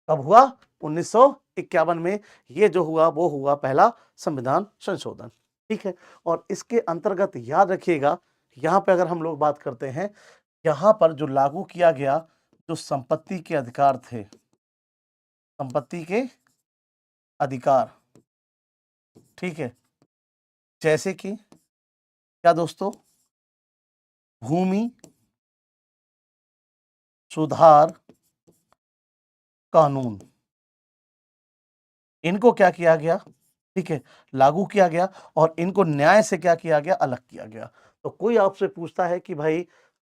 कब हुआ 1951 में ये जो हुआ वो हुआ पहला संविधान संशोधन। ठीक है। और इसके अंतर्गत याद रखिएगा यहां पे अगर हम लोग बात करते हैं यहां पर जो लागू किया गया जो संपत्ति के अधिकार थे, संपत्ति के अधिकार, ठीक है, जैसे कि क्या दोस्तों भूमि सुधार कानून, इनको क्या किया गया, ठीक है, लागू किया गया और इनको न्याय से क्या किया गया अलग किया गया। तो कोई आपसे पूछता है कि भाई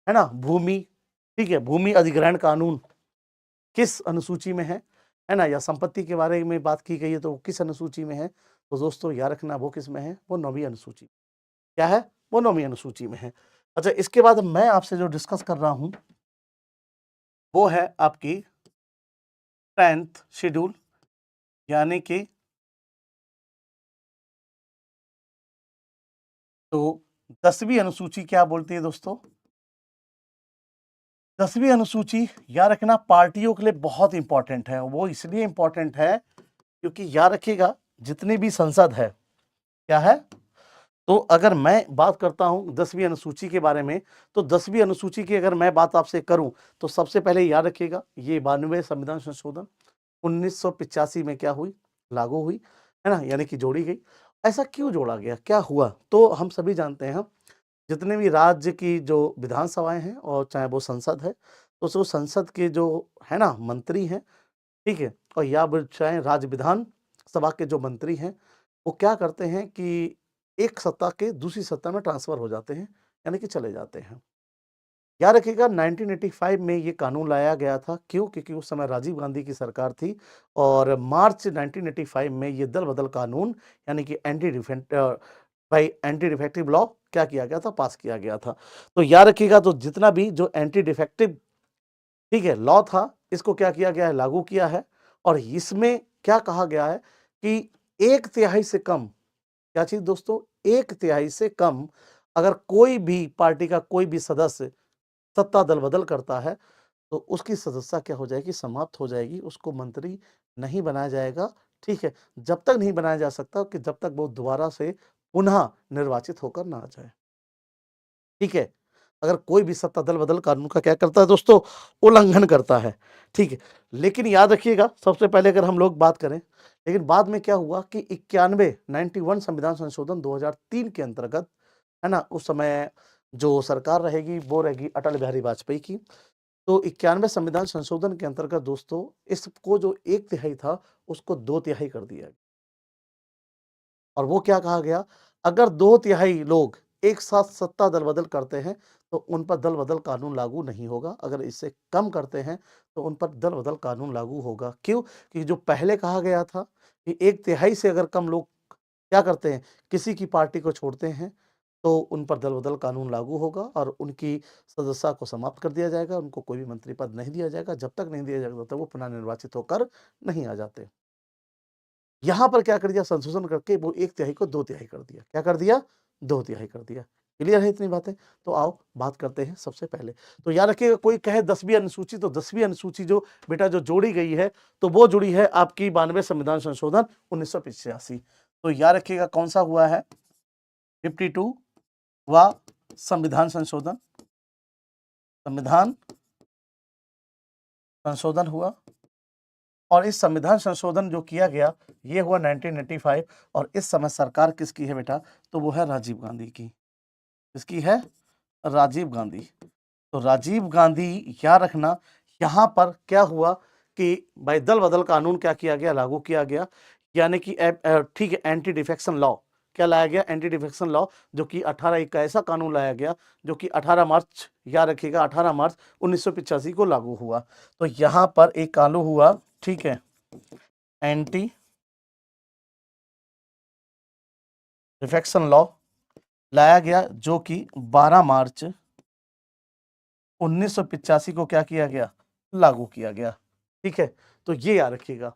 है ना भूमि, ठीक है, भूमि अधिग्रहण कानून किस अनुसूची में है ना, या संपत्ति के बारे में बात की गई है तो किस अनुसूची में है, तो दोस्तों याद रखना वो किस में है, वो 9वीं अनुसूची। क्या है वो 9वीं अनुसूची में है। अच्छा इसके बाद मैं आपसे जो डिस्कस कर रहा हूं वो है आपकी 10th शेड्यूल, यानी कि तो 10वीं अनुसूची क्या बोलती है दोस्तों, 10वीं अनुसूची याद रखना पार्टियों के लिए बहुत इंपॉर्टेंट है। वो इसलिए इंपॉर्टेंट है क्योंकि याद रखिएगा जितनी भी संसद है क्या है, तो अगर मैं बात करता हूं 10वीं अनुसूची के बारे में, तो 10वीं अनुसूची की अगर मैं बात आपसे करूं तो सबसे पहले याद रखिएगा ये 92 संविधान संशोधन 1985 में क्या हुई लागू हुई, है ना, यानी कि जोड़ी गई। ऐसा क्यों जोड़ा गया, क्या हुआ? तो हम सभी जानते हैं, जितने भी राज्य की जो विधानसभाएँ हैं और चाहे वो संसद है, तो जो संसद के जो है ना मंत्री हैं, ठीक है? और या फिर चाहे राज्य विधान सभा के जो मंत्री हैं, वो क्या करते हैं कि एक सत्ता के दूसरी सत्ता में ट्रांसफ़र हो जाते हैं, यानी कि चले जाते हैं। याद रखिएगा 1985 में ये कानून लाया गया था, क्यों? क्योंकि उस समय राजीव गांधी की सरकार थी और मार्च 1985 में ये दल-बदल कानून यानी कि एंटी डिफेक्टिव लॉ क्या किया गया था? पास किया गया था। तो याद रखिएगा, तो जितना भी जो एंटी डिफेक्टिव, ठीक है, लॉ था, इसको क्या किया गया है? लागू किया है और इसमें क्या कहा गया है कि 1/3 से कम, क्या चीज़ दोस्तों? 1/3 से कम अगर कोई भी पार्टी का कोई भी सदस्य सत्ता दल-बदल करता है, तो उसकी सदस्यता क्या हो जाएगी? समाप्त हो जाएगी, उसको मंत्री नहीं बनाया जाएगा, ठीक है? जब तक नहीं बनाया जा सकता कि जब तक वो दोबारा से पुनः निर्वाचित होकर ना आ जाए, ठीक है? अगर कोई भी सत्ता दल-बदल कानून का क्या करता है दोस्तों? उल्लंघन करता है, ठीक है? लेकिन याद रखिएगा, सबसे पहले अगर हम लोग बात करें, लेकिन बाद में क्या हुआ कि 91 संविधान संशोधन 2003 के अंतर्गत, है ना? उस समय जो सरकार रहेगी वो रहेगी अटल बिहारी वाजपेयी की। तो 91 संविधान संशोधन के अंतर्गत दोस्तों इसको जो 1/3 था उसको 2/3 कर दिया गया। और वो क्या कहा गया, अगर 2/3 लोग एक साथ सत्ता दल-बदल करते हैं, तो उन पर दल-बदल कानून लागू नहीं होगा। अगर इससे कम करते हैं, तो उन पर दल-बदल कानून लागू होगा। क्यों? कि जो पहले कहा गया था कि 1/3 से अगर कम लोग क्या करते हैं, किसी की पार्टी को छोड़ते हैं, तो उन पर दल-बदल कानून लागू होगा और उनकी सदस्यता को समाप्त कर दिया जाएगा, उनको कोई भी मंत्री पद नहीं दिया जाएगा। जब तक नहीं दिया जाएगा, तब तक वो पुनः निर्वाचित होकर नहीं आ जाते। यहाँ पर क्या कर दिया, संशोधन करके वो 1/3 को 2/3 कर दिया। क्या कर दिया? 2/3 कर दिया। क्लियर है इतनी बातें? तो आओ बात करते हैं सबसे पहले। तो याद रखिएगा, कोई कहे 10वीं अनुसूची, तो 10वीं अनुसूची जो बेटा जो जोड़ी गई है, तो वो जुड़ी है आपकी 92 संविधान संशोधन 1985। तो याद रखिएगा कौन-सा हुआ है? 52वां संविधान संशोधन, संविधान संशोधन हुआ और इस संविधान संशोधन जो किया गया, ये हुआ 1985 और इस समय सरकार किसकी है बेटा? तो वो है राजीव गांधी की। किसकी है? राजीव गांधी। तो राजीव गांधी, याद रखना, यहाँ पर क्या हुआ कि भाई दल-बदल कानून क्या किया गया? लागू किया गया। यानी कि ठीक है, एंटी डिफेक्शन लॉ क्या लाया गया? एंटी डिफेक्शन लॉ, जो कि 18 एक का ऐसा कानून लाया गया जो कि 18 मार्च, याद रखिएगा 18 मार्च 1985 को लागू हुआ। तो यहाँ पर एक कानून हुआ, ठीक है, एंटी डिफेक्शन लॉ लाया गया, जो कि 12 मार्च 1985 को क्या किया गया? लागू किया गया। ठीक है, तो ये याद रखिएगा,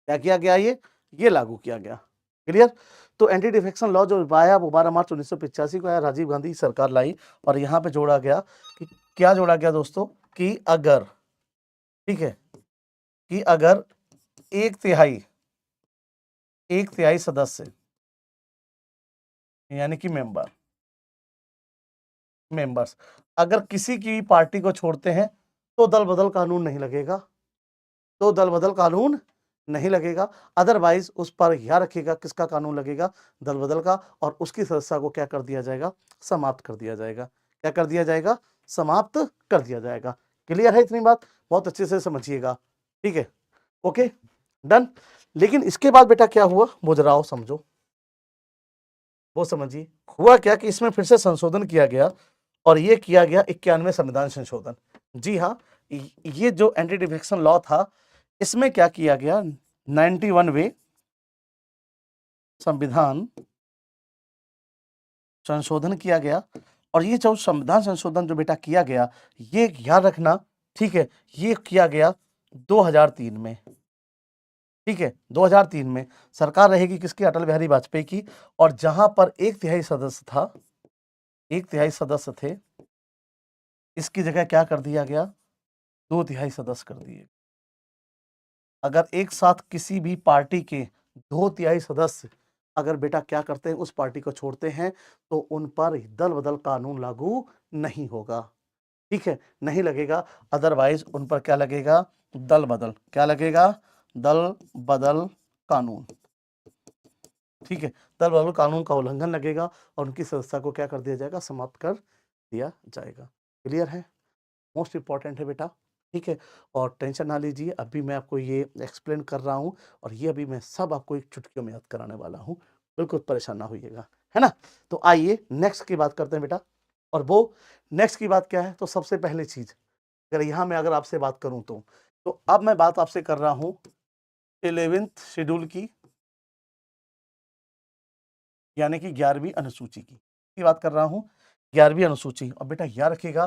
क्या किया गया? ये लागू किया गया। क्लियर? तो एंटी डिफेक्शन लॉ जो आया वो 12 मार्च 1985 को आया, राजीव गांधी की सरकार लाई और यहाँ पे जोड़ा गया कि क्या जोड़ा गया दोस्तों? कि अगर, ठीक है, कि अगर एक तिहाई सदस्य यानी कि मेंबर्स अगर किसी की पार्टी को छोड़ते हैं, तो दल बदल कानून नहीं लगेगा, तो दल बदल कानून नहीं लगेगा। अदरवाइज उस पर याद रखिएगा किसका कानून लगेगा? दल बदल का, और उसकी सदस्यता को क्या कर दिया जाएगा? समाप्त कर दिया जाएगा। क्या कर दिया जाएगा? समाप्त कर दिया जाएगा। क्लियर है इतनी बात? बहुत अच्छे से समझिएगा, ठीक है, ओके, डन। लेकिन इसके बाद बेटा क्या हुआ, वो जरा आओ समझो, वो समझिए। हुआ क्या कि इसमें फिर से संशोधन किया गया और ये किया गया 91वें संविधान संशोधन। जी हाँ, ये जो एंटी डिफेक्शन लॉ था, इसमें क्या किया गया? 91वें संविधान संशोधन किया गया और ये जो संविधान संशोधन जो बेटा किया गया, ये याद रखना, ठीक है, ये किया गया 2003 में। ठीक है, 2003 में सरकार रहेगी किसकी? अटल बिहारी वाजपेयी की। और जहां पर एक तिहाई सदस्य था, एक तिहाई सदस्य थे, इसकी जगह क्या कर दिया गया? 2/3 सदस्य कर दिए। अगर एक साथ किसी भी पार्टी के 2/3 सदस्य अगर बेटा क्या करते हैं, उस पार्टी को छोड़ते हैं, तो उन पर दल बदल कानून लागू नहीं होगा। ठीक है, नहीं लगेगा। अदरवाइज उन पर क्या लगेगा? दल बदल। क्या लगेगा? दल बदल कानून। ठीक है, दल बदल कानून का उल्लंघन लगेगा और उनकी सदस्यता को क्या कर दिया जाएगा, समाप्त कर दिया जाएगा। क्लियर है, मोस्ट इंपॉर्टेंट है बेटा। ठीक है, और टेंशन ना लीजिए, अभी मैं आपको ये एक्सप्लेन कर रहा हूँ और ये अभी मैं सब आपको एक चुटकियों में याद कराने वाला हूँ, बिल्कुल परेशान ना होइएगा, है ना। तो आइए नेक्स्ट की बात करते हैं बेटा। और वो नेक्स्ट की बात क्या है, तो सबसे पहले चीज अगर यहाँ मैं अगर आपसे बात करूँ तो अब मैं बात आपसे कर रहा हूँ 11th शेड्यूल की, यानी कि 11वीं अनुसूची की बात कर रहा हूँ, 11वीं अनुसूची। और बेटा याद रखिएगा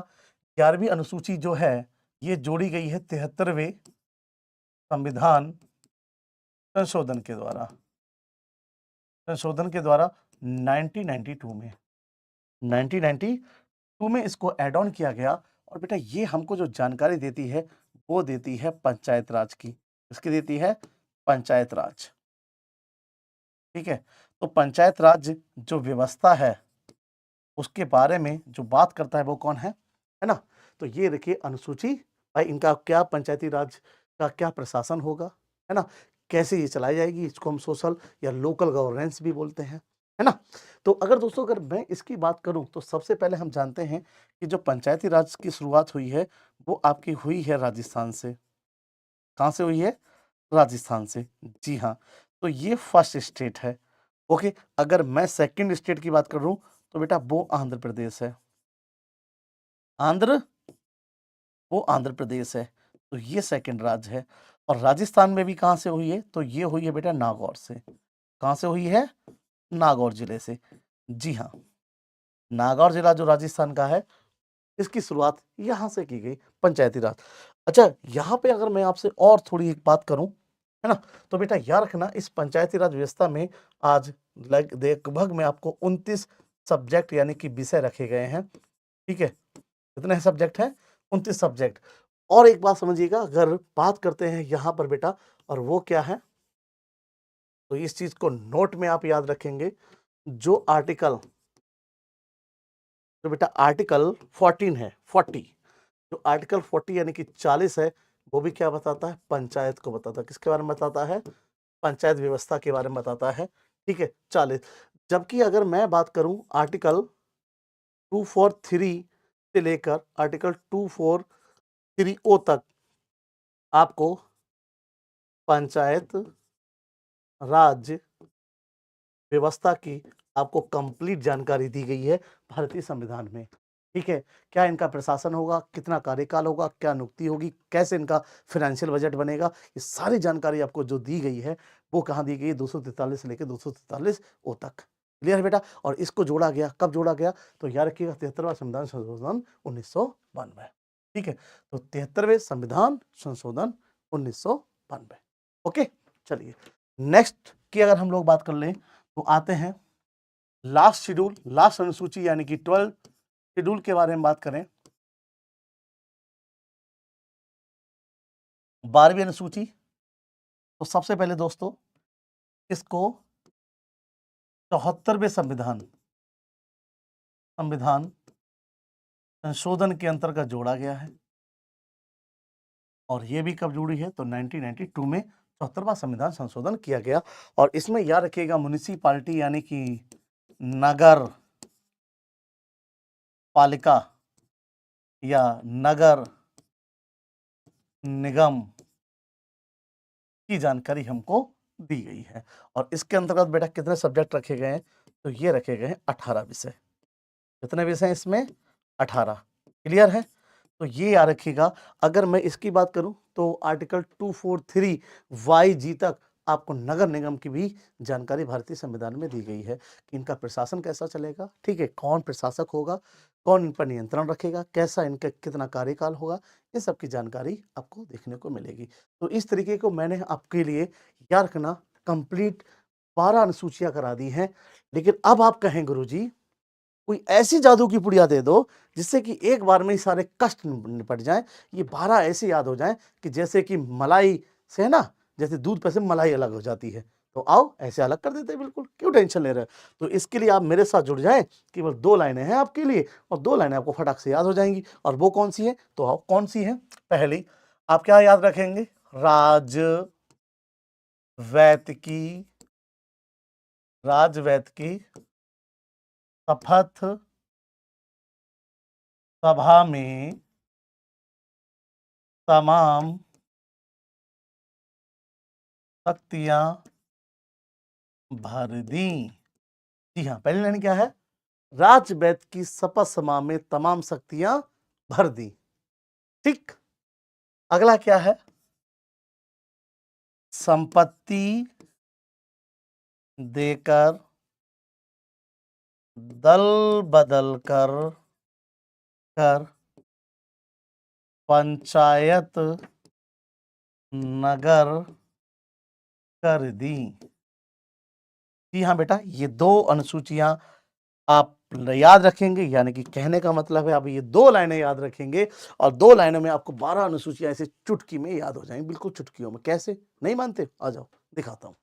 11वीं अनुसूची जो है ये जोड़ी गई है 73वें संविधान संशोधन के द्वारा, 1992 में, 1992 में इसको ऐड ऑन किया गया। और बेटा ये हमको जो जानकारी देती है वो देती है पंचायत राज की, इसकी देती है पंचायत राज। ठीक है, तो पंचायत राज जो व्यवस्था है उसके बारे में जो बात करता है वो कौन है ना। तो ये देखिए अनुसूची, भाई इनका क्या पंचायती राज का क्या प्रशासन होगा, है ना, कैसे ये चलाई जाएगी, इसको हम सोशल या लोकल गवर्नेंस भी बोलते हैं, है ना। तो अगर दोस्तों अगर मैं इसकी बात करूं तो सबसे पहले हम जानते हैं कि जो पंचायती राज की शुरुआत हुई है वो आपकी हुई है राजस्थान से। कहाँ से हुई है, राजस्थान से, जी हाँ। तो ये फर्स्ट स्टेट है। ओके, अगर मैं सेकंड स्टेट की बात करूं तो बेटा वो आंध्र प्रदेश है, वो आंध्र प्रदेश है। तो ये सेकंड राज्य है। और राजस्थान में भी कहाँ से हुई है, तो ये हुई है बेटा नागौर से। कहाँ से हुई है, नागौर जिले से, जी हाँ। नागौर जिला जो राजस्थान का है इसकी शुरुआत यहाँ से की गई पंचायती राज। अच्छा, यहाँ पे अगर मैं आपसे और थोड़ी एक बात करूं, है ना, तो बेटा याद रखना इस पंचायती राज व्यवस्था में आज लगभग में आपको 29 सब्जेक्ट यानी कि विषय रखे गए हैं। ठीक है, कितने सब्जेक्ट हैं, 29 सब्जेक्ट। और एक बात समझिएगा, अगर बात करते हैं यहाँ पर बेटा, और वो क्या है, तो इस चीज को नोट में आप याद रखेंगे, जो आर्टिकल, जो बेटा आर्टिकल 14 है, 40, जो आर्टिकल 40 यानी कि 40 है, वो भी क्या बताता है, पंचायत को बताता है। किसके बारे में बताता है, पंचायत व्यवस्था के बारे में बताता है। ठीक है, 40। जबकि अगर मैं बात करूं आर्टिकल 243 से लेकर आर्टिकल 243 तक आपको पंचायत राज व्यवस्था की आपको कंप्लीट जानकारी दी गई है भारतीय संविधान में। ठीक है, क्या इनका प्रशासन होगा, कितना कार्यकाल होगा, क्या नियुक्ति होगी, कैसे इनका फाइनेंशियल बजट बनेगा, ये सारी जानकारी आपको जो दी गई है वो कहाँ दी गई है, 243 से लेकर 243 ओ तक। क्लियर है बेटा। और इसको जोड़ा गया, कब जोड़ा गया, तो याद रखिएगा 73वां संविधान संशोधन 1992। ठीक है, तो 73वें संविधान संशोधन 1992। ओके, चलिए नेक्स्ट की अगर हम लोग बात कर लें तो आते हैं लास्ट शेड्यूल, लास्ट अनुसूची यानी कि 12 शेड्यूल के बारे में बात करें। 12वीं अनुसूची, तो सबसे पहले दोस्तों इसको 74वें संविधान संशोधन के अंतर्गत जोड़ा गया है। और ये भी कब जुड़ी है, तो 1992 में 74वां संविधान संशोधन किया गया। और इसमें याद रखिएगा म्युनिसिपालिटी यानी कि नगर पालिका या नगर निगम की जानकारी हमको दी गई है। और इसके अंतर्गत बेटा कितने सब्जेक्ट रखे गए हैं, तो ये रखे गए हैं 18 विषय। कितने विषय इसमें, 18। क्लियर है, तो ये याद रखिएगा। अगर मैं इसकी बात करूं तो आर्टिकल 243 YG तक आपको नगर निगम की भी जानकारी भारतीय संविधान में दी गई है कि इनका प्रशासन कैसा चलेगा। ठीक है, कौन प्रशासक होगा, कौन इन पर नियंत्रण रखेगा, कैसा इनका कितना कार्यकाल होगा, ये सब की जानकारी आपको देखने को मिलेगी। तो इस तरीके को मैंने आपके लिए याद रखना कंप्लीट 12 अनुसूचियां करा दी हैं। लेकिन अब आप कहें गुरुजी कोई ऐसी जादू की पुड़िया दे दो जिससे कि एक बार में ही सारे कष्ट निपट जाएं, ये 12 ऐसे याद हो जाएं कि जैसे कि मलाई से, है ना, जैसे दूध पे से मलाई अलग हो जाती है। तो आओ ऐसे अलग कर देते हैं, बिल्कुल, क्यों टेंशन ले रहे हो। तो इसके लिए आप मेरे साथ जुड़ जाएं, केवल 2 लाइनें हैं आपके लिए और 2 लाइनें आपको फटाक से याद हो जाएंगी। और वो कौन सी है, तो आओ कौन सी है। पहली आप क्या याद रखेंगे, राज वैतिकी राजवैद की शपथ सभा में तमाम शक्तियां भर दी। जी हाँ, पहली लाइन क्या है? राजवैद की शपथ सभा में तमाम शक्तियां भर दी। ठीक, अगला क्या है? संपत्ति देकर दल बदल कर पंचायत नगर कर दी। जी हाँ बेटा, ये दो अनुसूचियां आप याद रखेंगे, यानी कि कहने का मतलब है आप ये दो लाइनें याद रखेंगे और दो लाइनों में आपको 12 अनुसूचियां ऐसे चुटकी में याद हो जाएंगी, बिल्कुल चुटकियों में। कैसे? नहीं मानते? आ जाओ दिखाता हूं।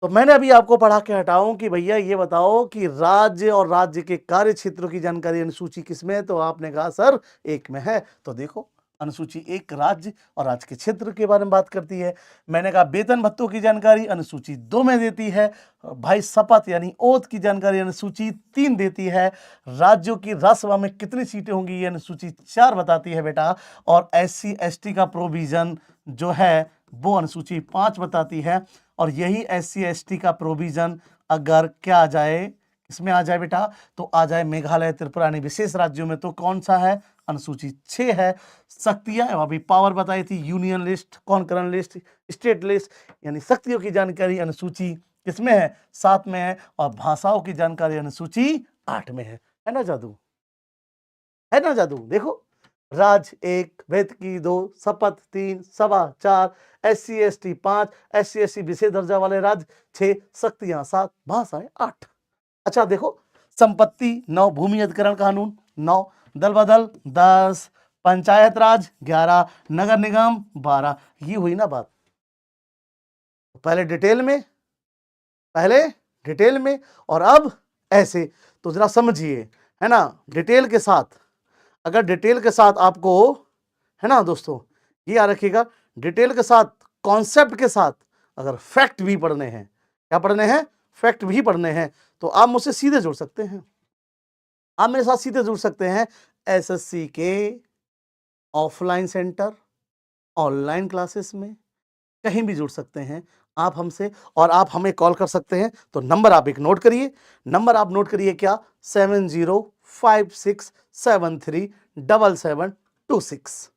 तो मैंने अभी आपको पढ़ा के हटाऊं कि भैया ये बताओ कि राज्य और राज्य के कार्य क्षेत्रों की जानकारी अनुसूची किसमें है? तो आपने कहा सर एक में है। तो देखो, अनुसूची एक राज्य और राज्य के क्षेत्र के बारे में बात करती है। मैंने कहा वेतन भत्तों की जानकारी अनुसूची 2 में देती है। भाई शपथ यानी ओथ की जानकारी अनुसूची 3 देती है। राज्यों की राज्यसभा में कितनी सीटें होंगी ये अनुसूची 4 बताती है बेटा। और SC ST का प्रोविजन जो है वो अनुसूची 5 बताती है। और यही SC ST का प्रोविजन अगर क्या आ जाए, इसमें आ जाए बेटा, तो आ जाए मेघालय त्रिपुरा यानी विशेष राज्यों में, तो कौन सा है? अनुसूची 6 है। शक्तियां अभी पावर बताई थी, union list, concurrent list, state list, यानी शक्तियों की जानकारी अनुसूची किसमें है? 7 में है। और भाषाओं की जानकारी अनुसूची 8 में है ना जादू? है ना जादू? देखो, राज 1, वेद की 2, शपथ 3, सभा 4, SC ST 5, SC ST विशेष दर्जा वाले राज्य 6, शक्तियां 7, भाषाएं 8। अच्छा देखो, संपत्ति 9, भूमि अधिग्रहण कानून 9, दल बदल 10, पंचायत राज 11, नगर निगम 12। ये हुई ना बात। पहले डिटेल में और अब ऐसे। तो जरा समझिए, है ना, डिटेल के साथ। अगर डिटेल के साथ आपको, है ना दोस्तों, ये याद रखिएगा, डिटेल के साथ, कॉन्सेप्ट के साथ अगर फैक्ट भी पढ़ने हैं, क्या पढ़ने हैं? फैक्ट भी पढ़ने हैं, तो आप मुझसे सीधे जुड़ सकते हैं। आप मेरे साथ सीधे जुड़ सकते हैं SSC के ऑफलाइन सेंटर, ऑनलाइन क्लासेस में, कहीं भी जुड़ सकते हैं आप हमसे। और आप हमें कॉल कर सकते हैं। तो नंबर आप एक नोट करिए, नंबर आप नोट करिए क्या? 7056737726।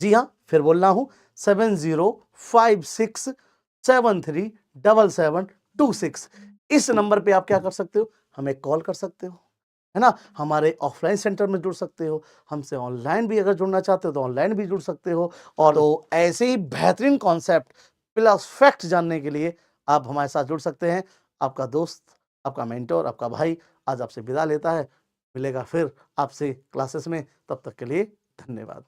जी हाँ, फिर बोल रहा हूं, 7056737726। इस नंबर पे आप क्या कर सकते हो? हमें कॉल कर सकते हो, है ना। हमारे ऑफलाइन सेंटर में जुड़ सकते हो, हमसे ऑनलाइन भी अगर जुड़ना चाहते हो तो ऑनलाइन भी जुड़ सकते हो। और तो ऐसे ही बेहतरीन कॉन्सेप्ट प्लस फैक्ट जानने के लिए आप हमारे साथ जुड़ सकते हैं। आपका दोस्त, आपका मेंटोर, आपका भाई आज आपसे विदा लेता है। मिलेगा फिर आपसे क्लासेस में, तब तक के लिए धन्यवाद।